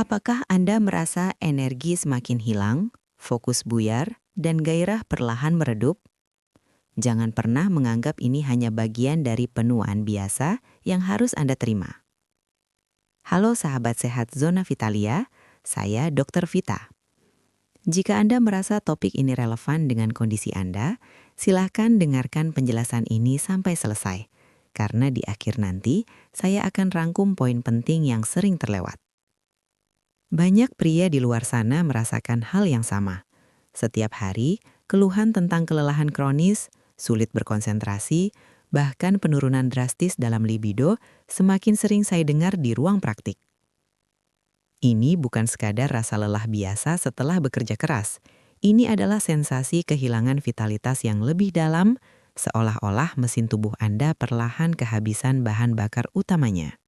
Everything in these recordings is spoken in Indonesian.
Apakah Anda merasa energi semakin hilang, fokus buyar, dan gairah perlahan meredup? Jangan pernah menganggap ini hanya bagian dari penuaan biasa yang harus Anda terima. Halo sahabat sehat Zona Vitalia, saya Dr. Vita. Jika Anda merasa topik ini relevan dengan kondisi Anda, silakan dengarkan penjelasan ini sampai selesai. Karena di akhir nanti, saya akan rangkum poin penting yang sering terlewat. Banyak pria di luar sana merasakan hal yang sama. Setiap hari, keluhan tentang kelelahan kronis, sulit berkonsentrasi, bahkan penurunan drastis dalam libido semakin sering saya dengar di ruang praktik. Ini bukan sekadar rasa lelah biasa setelah bekerja keras. Ini adalah sensasi kehilangan vitalitas yang lebih dalam, seolah-olah mesin tubuh Anda perlahan kehabisan bahan bakar utamanya.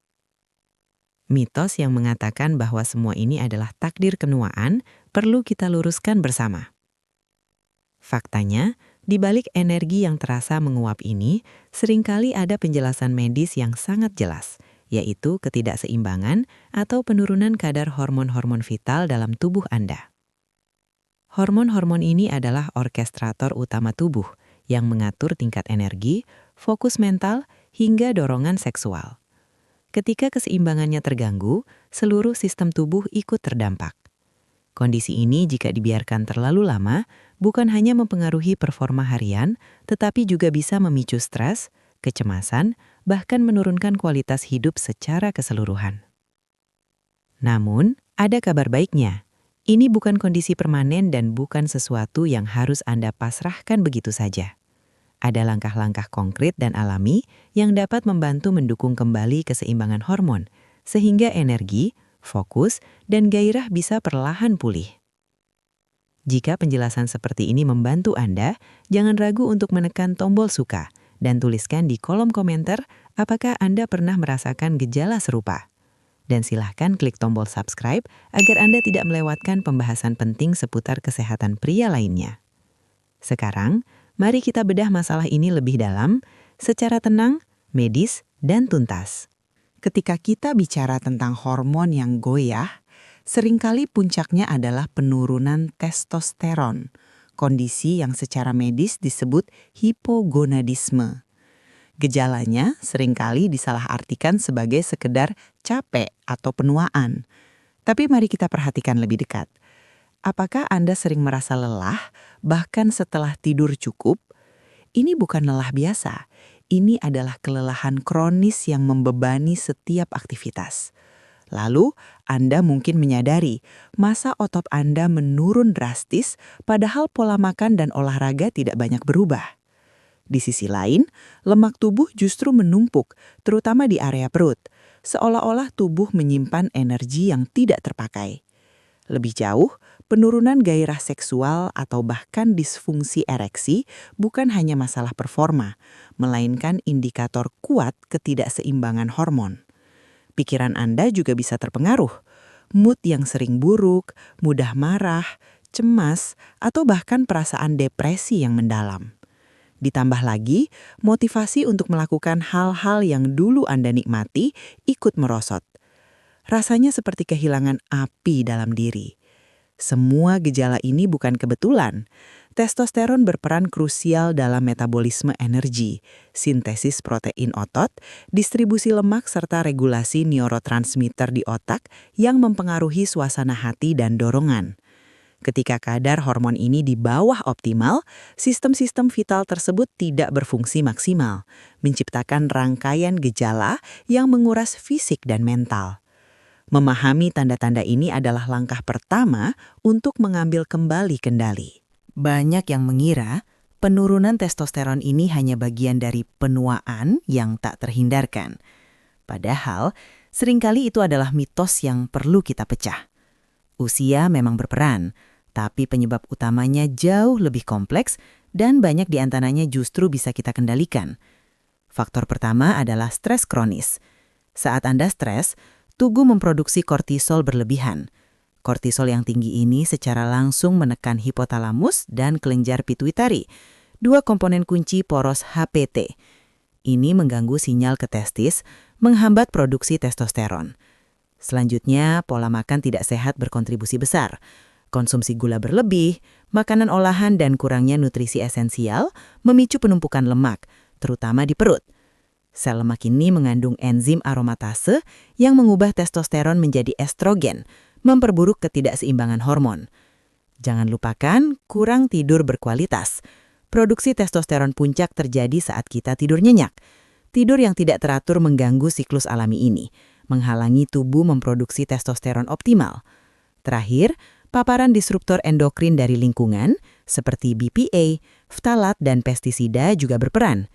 Mitos yang mengatakan bahwa semua ini adalah takdir kenuaan perlu kita luruskan bersama. Faktanya, di balik energi yang terasa menguap ini, seringkali ada penjelasan medis yang sangat jelas, yaitu ketidakseimbangan atau penurunan kadar hormon-hormon vital dalam tubuh Anda. Hormon-hormon ini adalah orkestrator utama tubuh yang mengatur tingkat energi, fokus mental, hingga dorongan seksual. Ketika keseimbangannya terganggu, seluruh sistem tubuh ikut terdampak. Kondisi ini jika dibiarkan terlalu lama, bukan hanya mempengaruhi performa harian, tetapi juga bisa memicu stres, kecemasan, bahkan menurunkan kualitas hidup secara keseluruhan. Namun, ada kabar baiknya. Ini bukan kondisi permanen dan bukan sesuatu yang harus Anda pasrahkan begitu saja. Ada langkah-langkah konkret dan alami yang dapat membantu mendukung kembali keseimbangan hormon, sehingga energi, fokus, dan gairah bisa perlahan pulih. Jika penjelasan seperti ini membantu Anda, jangan ragu untuk menekan tombol suka dan tuliskan di kolom komentar apakah Anda pernah merasakan gejala serupa. Dan silahkan klik tombol subscribe agar Anda tidak melewatkan pembahasan penting seputar kesehatan pria lainnya. Sekarang, mari kita bedah masalah ini lebih dalam, secara tenang, medis, dan tuntas. Ketika kita bicara tentang hormon yang goyah, seringkali puncaknya adalah penurunan testosteron, kondisi yang secara medis disebut hipogonadisme. Gejalanya seringkali disalahartikan sebagai sekedar capek atau penuaan. Tapi mari kita perhatikan lebih dekat. Apakah Anda sering merasa lelah, bahkan setelah tidur cukup? Ini bukan lelah biasa. Ini adalah kelelahan kronis yang membebani setiap aktivitas. Lalu, Anda mungkin menyadari masa otot Anda menurun drastis, padahal pola makan dan olahraga tidak banyak berubah. Di sisi lain, lemak tubuh justru menumpuk, terutama di area perut, seolah-olah tubuh menyimpan energi yang tidak terpakai. Lebih jauh, penurunan gairah seksual atau bahkan disfungsi ereksi bukan hanya masalah performa, melainkan indikator kuat ketidakseimbangan hormon. Pikiran Anda juga bisa terpengaruh. Mood yang sering buruk, mudah marah, cemas, atau bahkan perasaan depresi yang mendalam. Ditambah lagi, motivasi untuk melakukan hal-hal yang dulu Anda nikmati ikut merosot. Rasanya seperti kehilangan api dalam diri. Semua gejala ini bukan kebetulan. Testosteron berperan krusial dalam metabolisme energi, sintesis protein otot, distribusi lemak serta regulasi neurotransmitter di otak yang mempengaruhi suasana hati dan dorongan. Ketika kadar hormon ini di bawah optimal, sistem-sistem vital tersebut tidak berfungsi maksimal, menciptakan rangkaian gejala yang menguras fisik dan mental. Memahami tanda-tanda ini adalah langkah pertama untuk mengambil kembali kendali. Banyak yang mengira penurunan testosteron ini hanya bagian dari penuaan yang tak terhindarkan. Padahal, seringkali itu adalah mitos yang perlu kita pecah. Usia memang berperan, tapi penyebab utamanya jauh lebih kompleks dan banyak di antaranya justru bisa kita kendalikan. Faktor pertama adalah stres kronis. Saat Anda stres, tubuh memproduksi kortisol berlebihan. Kortisol yang tinggi ini secara langsung menekan hipotalamus dan kelenjar pituitari, dua komponen kunci poros HPT. Ini mengganggu sinyal ke testis, menghambat produksi testosteron. Selanjutnya, pola makan tidak sehat berkontribusi besar. Konsumsi gula berlebih, makanan olahan dan kurangnya nutrisi esensial memicu penumpukan lemak, terutama di perut. Sel lemak ini mengandung enzim aromatase yang mengubah testosteron menjadi estrogen, memperburuk ketidakseimbangan hormon. Jangan lupakan kurang tidur berkualitas. Produksi testosteron puncak terjadi saat kita tidur nyenyak. Tidur yang tidak teratur mengganggu siklus alami ini, menghalangi tubuh memproduksi testosteron optimal. Terakhir, paparan disruptor endokrin dari lingkungan seperti BPA, ftalat, dan pestisida juga berperan.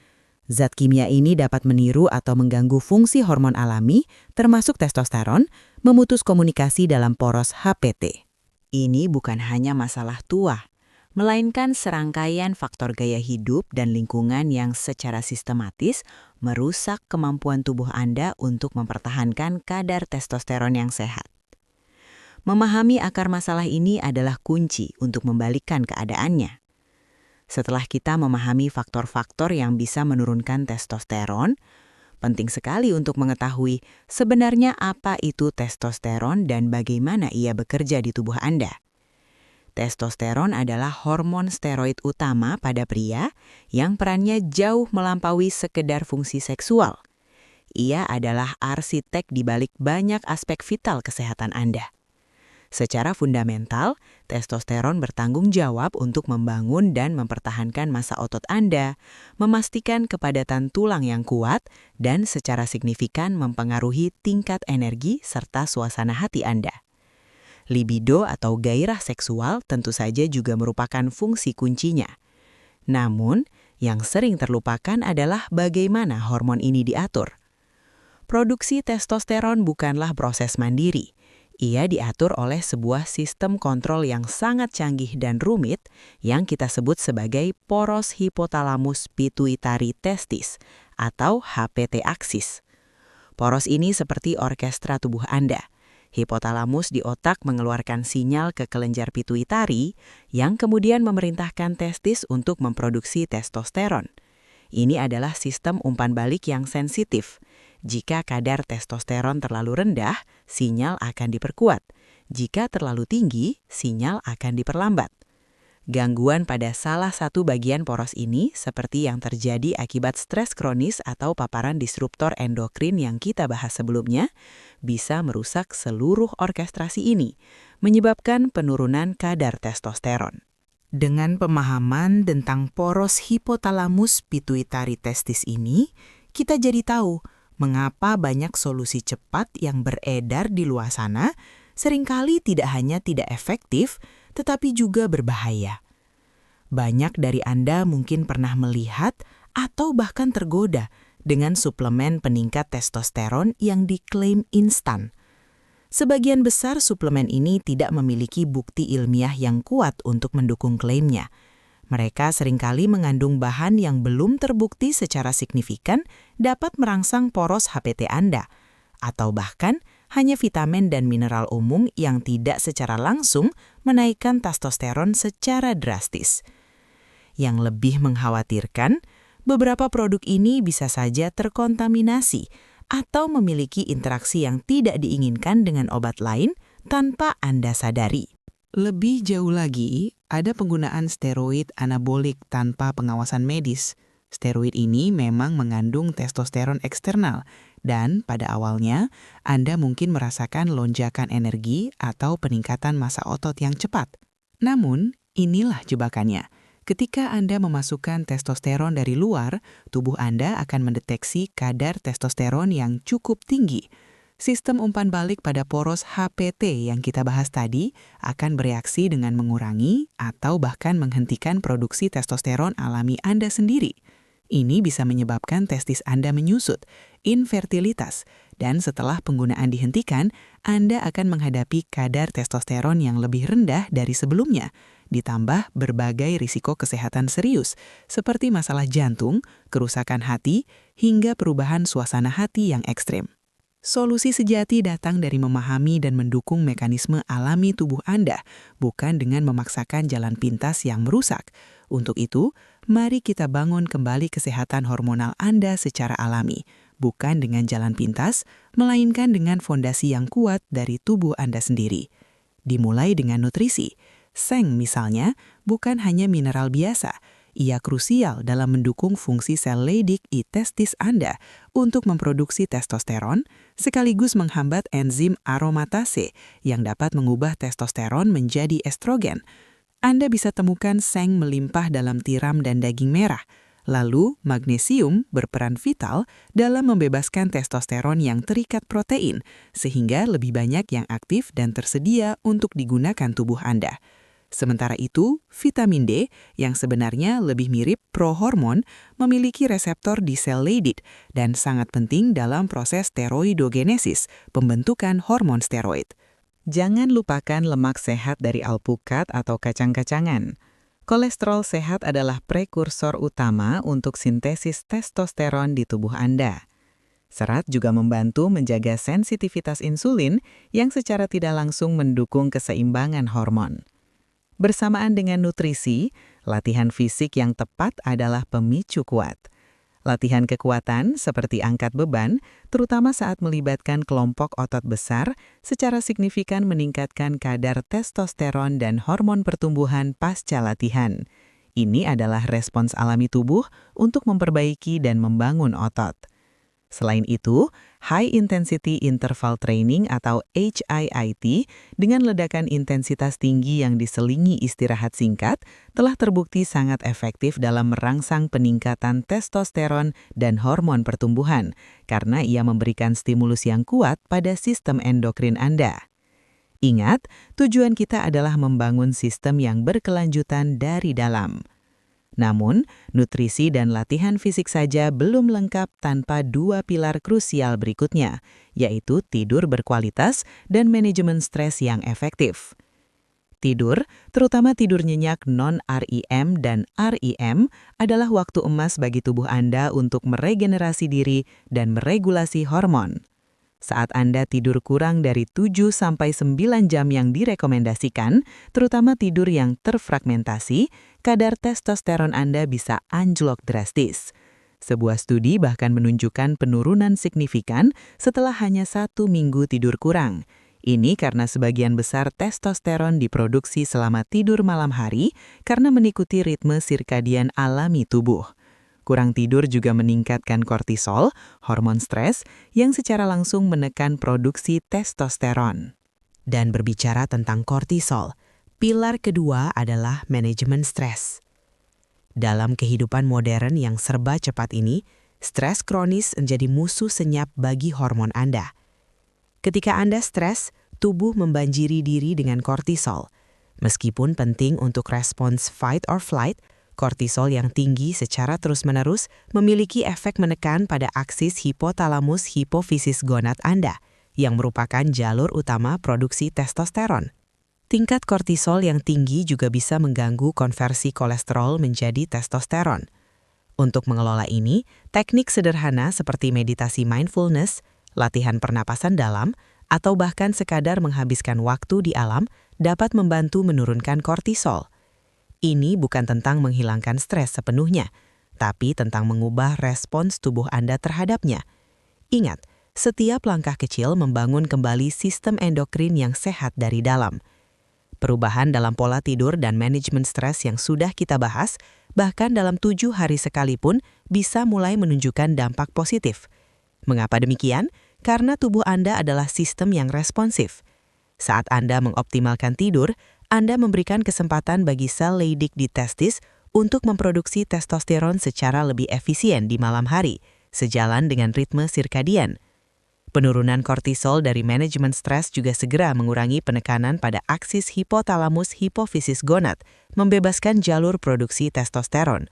Zat kimia ini dapat meniru atau mengganggu fungsi hormon alami, termasuk testosteron, memutus komunikasi dalam poros HPT. Ini bukan hanya masalah tua, melainkan serangkaian faktor gaya hidup dan lingkungan yang secara sistematis merusak kemampuan tubuh Anda untuk mempertahankan kadar testosteron yang sehat. Memahami akar masalah ini adalah kunci untuk membalikkan keadaannya. Setelah kita memahami faktor-faktor yang bisa menurunkan testosteron, penting sekali untuk mengetahui sebenarnya apa itu testosteron dan bagaimana ia bekerja di tubuh Anda. Testosteron adalah hormon steroid utama pada pria yang perannya jauh melampaui sekedar fungsi seksual. Ia adalah arsitek di balik banyak aspek vital kesehatan Anda. Secara fundamental, testosteron bertanggung jawab untuk membangun dan mempertahankan massa otot Anda, memastikan kepadatan tulang yang kuat, dan secara signifikan mempengaruhi tingkat energi serta suasana hati Anda. Libido atau gairah seksual tentu saja juga merupakan fungsi kuncinya. Namun, yang sering terlupakan adalah bagaimana hormon ini diatur. Produksi testosteron bukanlah proses mandiri. Ia diatur oleh sebuah sistem kontrol yang sangat canggih dan rumit yang kita sebut sebagai poros hipotalamus pituitari testis atau HPT aksis. Poros ini seperti orkestra tubuh Anda. Hipotalamus di otak mengeluarkan sinyal ke kelenjar pituitari yang kemudian memerintahkan testis untuk memproduksi testosteron. Ini adalah sistem umpan balik yang sensitif. Jika kadar testosteron terlalu rendah, sinyal akan diperkuat. Jika terlalu tinggi, sinyal akan diperlambat. Gangguan pada salah satu bagian poros ini, seperti yang terjadi akibat stres kronis atau paparan disruptor endokrin yang kita bahas sebelumnya, bisa merusak seluruh orkestrasi ini, menyebabkan penurunan kadar testosteron. Dengan pemahaman tentang poros hipotalamus pituitari testis ini, kita jadi tahu mengapa banyak solusi cepat yang beredar di luar sana seringkali tidak hanya tidak efektif, tetapi juga berbahaya. Banyak dari Anda mungkin pernah melihat atau bahkan tergoda dengan suplemen peningkat testosteron yang diklaim instan. Sebagian besar suplemen ini tidak memiliki bukti ilmiah yang kuat untuk mendukung klaimnya. Mereka seringkali mengandung bahan yang belum terbukti secara signifikan dapat merangsang poros HPT Anda, atau bahkan hanya vitamin dan mineral umum yang tidak secara langsung menaikkan testosteron secara drastis. Yang lebih mengkhawatirkan, beberapa produk ini bisa saja terkontaminasi atau memiliki interaksi yang tidak diinginkan dengan obat lain tanpa Anda sadari. Lebih jauh lagi, ada penggunaan steroid anabolik tanpa pengawasan medis. Steroid ini memang mengandung testosteron eksternal, dan pada awalnya Anda mungkin merasakan lonjakan energi atau peningkatan massa otot yang cepat. Namun, inilah jebakannya. Ketika Anda memasukkan testosteron dari luar, tubuh Anda akan mendeteksi kadar testosteron yang cukup tinggi. Sistem umpan balik pada poros HPT yang kita bahas tadi akan bereaksi dengan mengurangi atau bahkan menghentikan produksi testosteron alami Anda sendiri. Ini bisa menyebabkan testis Anda menyusut, infertilitas, dan setelah penggunaan dihentikan, Anda akan menghadapi kadar testosteron yang lebih rendah dari sebelumnya, ditambah berbagai risiko kesehatan serius, seperti masalah jantung, kerusakan hati, hingga perubahan suasana hati yang ekstrim. Solusi sejati datang dari memahami dan mendukung mekanisme alami tubuh Anda, bukan dengan memaksakan jalan pintas yang merusak. Untuk itu, mari kita bangun kembali kesehatan hormonal Anda secara alami, bukan dengan jalan pintas, melainkan dengan fondasi yang kuat dari tubuh Anda sendiri. Dimulai dengan nutrisi. Seng misalnya bukan hanya mineral biasa, ia krusial dalam mendukung fungsi sel Leydig i testis Anda untuk memproduksi testosteron, sekaligus menghambat enzim aromatase yang dapat mengubah testosteron menjadi estrogen. Anda bisa temukan seng melimpah dalam tiram dan daging merah. Lalu, magnesium berperan vital dalam membebaskan testosteron yang terikat protein, sehingga lebih banyak yang aktif dan tersedia untuk digunakan tubuh Anda. Sementara itu, vitamin D, yang sebenarnya lebih mirip prohormon, memiliki reseptor di sel Leydig dan sangat penting dalam proses steroidogenesis, pembentukan hormon steroid. Jangan lupakan lemak sehat dari alpukat atau kacang-kacangan. Kolesterol sehat adalah prekursor utama untuk sintesis testosteron di tubuh Anda. Serat juga membantu menjaga sensitivitas insulin yang secara tidak langsung mendukung keseimbangan hormon. Bersamaan dengan nutrisi, latihan fisik yang tepat adalah pemicu kuat. Latihan kekuatan seperti angkat beban, terutama saat melibatkan kelompok otot besar, secara signifikan meningkatkan kadar testosteron dan hormon pertumbuhan pasca latihan. Ini adalah respons alami tubuh untuk memperbaiki dan membangun otot. Selain itu, High Intensity Interval Training atau HIIT dengan ledakan intensitas tinggi yang diselingi istirahat singkat telah terbukti sangat efektif dalam merangsang peningkatan testosteron dan hormon pertumbuhan karena ia memberikan stimulus yang kuat pada sistem endokrin Anda. Ingat, tujuan kita adalah membangun sistem yang berkelanjutan dari dalam. Namun, nutrisi dan latihan fisik saja belum lengkap tanpa dua pilar krusial berikutnya, yaitu tidur berkualitas dan manajemen stres yang efektif. Tidur, terutama tidur nyenyak non-REM dan REM, adalah waktu emas bagi tubuh Anda untuk meregenerasi diri dan meregulasi hormon. Saat Anda tidur kurang dari 7-9 jam yang direkomendasikan, terutama tidur yang terfragmentasi, kadar testosteron Anda bisa anjlok drastis. Sebuah studi bahkan menunjukkan penurunan signifikan setelah hanya 1 minggu tidur kurang. Ini karena sebagian besar testosteron diproduksi selama tidur malam hari karena mengikuti ritme sirkadian alami tubuh. Kurang tidur juga meningkatkan kortisol, hormon stres, yang secara langsung menekan produksi testosteron. Dan berbicara tentang kortisol, pilar kedua adalah manajemen stres. Dalam kehidupan modern yang serba cepat ini, stres kronis menjadi musuh senyap bagi hormon Anda. Ketika Anda stres, tubuh membanjiri diri dengan kortisol. Meskipun penting untuk respons fight or flight, kortisol yang tinggi secara terus-menerus memiliki efek menekan pada aksis hipotalamus-hipofisis gonad Anda, yang merupakan jalur utama produksi testosteron. Tingkat kortisol yang tinggi juga bisa mengganggu konversi kolesterol menjadi testosteron. Untuk mengelola ini, teknik sederhana seperti meditasi mindfulness, latihan pernapasan dalam, atau bahkan sekadar menghabiskan waktu di alam dapat membantu menurunkan kortisol. Ini bukan tentang menghilangkan stres sepenuhnya, tapi tentang mengubah respons tubuh Anda terhadapnya. Ingat, setiap langkah kecil membangun kembali sistem endokrin yang sehat dari dalam. Perubahan dalam pola tidur dan manajemen stres yang sudah kita bahas, bahkan dalam 7 hari sekalipun, bisa mulai menunjukkan dampak positif. Mengapa demikian? Karena tubuh Anda adalah sistem yang responsif. Saat Anda mengoptimalkan tidur, Anda memberikan kesempatan bagi sel Leydig di testis untuk memproduksi testosteron secara lebih efisien di malam hari, sejalan dengan ritme sirkadian. Penurunan kortisol dari manajemen stres juga segera mengurangi penekanan pada aksis hipotalamus-hipofisis gonad, membebaskan jalur produksi testosteron.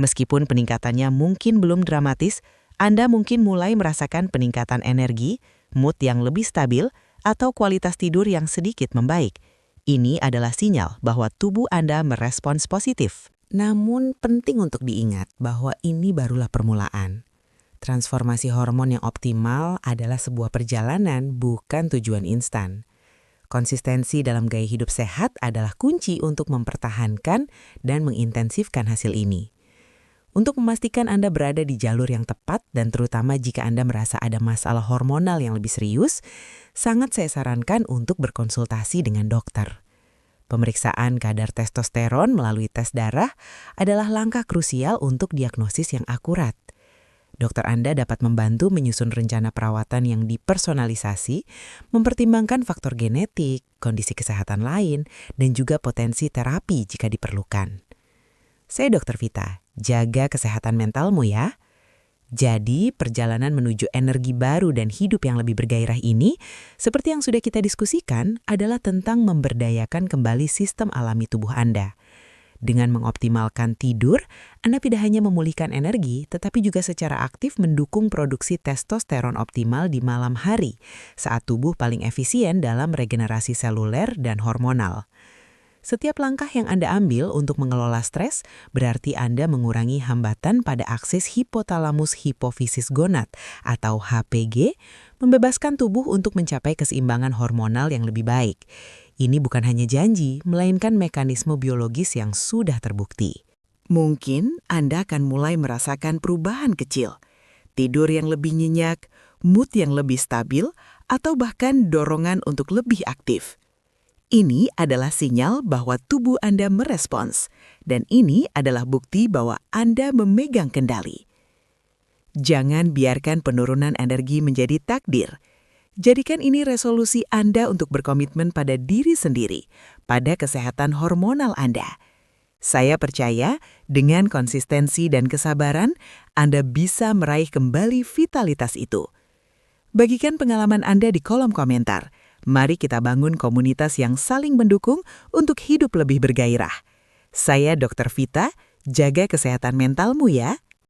Meskipun peningkatannya mungkin belum dramatis, Anda mungkin mulai merasakan peningkatan energi, mood yang lebih stabil, atau kualitas tidur yang sedikit membaik. Ini adalah sinyal bahwa tubuh Anda merespons positif. Namun penting untuk diingat bahwa ini barulah permulaan. Transformasi hormon yang optimal adalah sebuah perjalanan, bukan tujuan instan. Konsistensi dalam gaya hidup sehat adalah kunci untuk mempertahankan dan mengintensifkan hasil ini. Untuk memastikan Anda berada di jalur yang tepat dan terutama jika Anda merasa ada masalah hormonal yang lebih serius, sangat saya sarankan untuk berkonsultasi dengan dokter. Pemeriksaan kadar testosteron melalui tes darah adalah langkah krusial untuk diagnosis yang akurat. Dokter Anda dapat membantu menyusun rencana perawatan yang dipersonalisasi, mempertimbangkan faktor genetik, kondisi kesehatan lain, dan juga potensi terapi jika diperlukan. Saya Dr. Vita, jaga kesehatan mentalmu ya. Jadi, perjalanan menuju energi baru dan hidup yang lebih bergairah ini, seperti yang sudah kita diskusikan, adalah tentang memberdayakan kembali sistem alami tubuh Anda. Dengan mengoptimalkan tidur, Anda tidak hanya memulihkan energi, tetapi juga secara aktif mendukung produksi testosteron optimal di malam hari, saat tubuh paling efisien dalam regenerasi seluler dan hormonal. Setiap langkah yang Anda ambil untuk mengelola stres berarti Anda mengurangi hambatan pada akses hipotalamus hipofisis gonad atau HPG, membebaskan tubuh untuk mencapai keseimbangan hormonal yang lebih baik. Ini bukan hanya janji, melainkan mekanisme biologis yang sudah terbukti. Mungkin Anda akan mulai merasakan perubahan kecil. Tidur yang lebih nyenyak, mood yang lebih stabil, atau bahkan dorongan untuk lebih aktif. Ini adalah sinyal bahwa tubuh Anda merespons, dan ini adalah bukti bahwa Anda memegang kendali. Jangan biarkan penurunan energi menjadi takdir. Jadikan ini resolusi Anda untuk berkomitmen pada diri sendiri, pada kesehatan hormonal Anda. Saya percaya dengan konsistensi dan kesabaran, Anda bisa meraih kembali vitalitas itu. Bagikan pengalaman Anda di kolom komentar. Mari kita bangun komunitas yang saling mendukung untuk hidup lebih bergairah. Saya Dr. Vita, jaga kesehatan mentalmu ya.